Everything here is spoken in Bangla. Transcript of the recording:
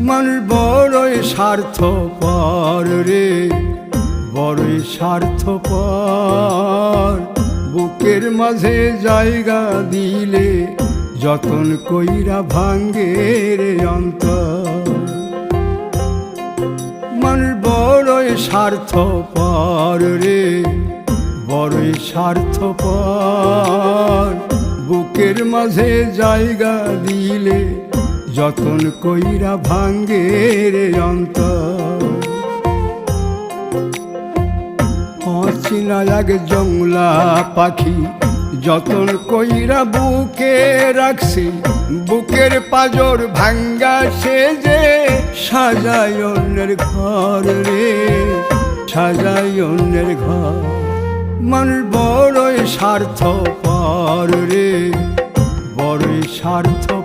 মানুষ বড়ই স্বার্থপর রে, বড়ই স্বার্থপর। বুকের মাঝে জায়গা দিলে যতন কইরা ভাঙ্গে রে অন্তর। মানুষ বড়ই স্বার্থপর রে, বড়ই স্বার্থপর। বুকের মাঝে জায়গা দিলে যতন কইরা ভাঙ্গে রে অন্তর। অচিনা এক জংলা পাখি যতন কইরা বুকে রাখছি, বুকের পাজর ভাঙ্গা সে যে সাজায় অন্যের ঘর রে, সাজায় অন্যের ঘর। মানুষ বড়ই স্বার্থপর রে, বড়ই স্বার্থপর।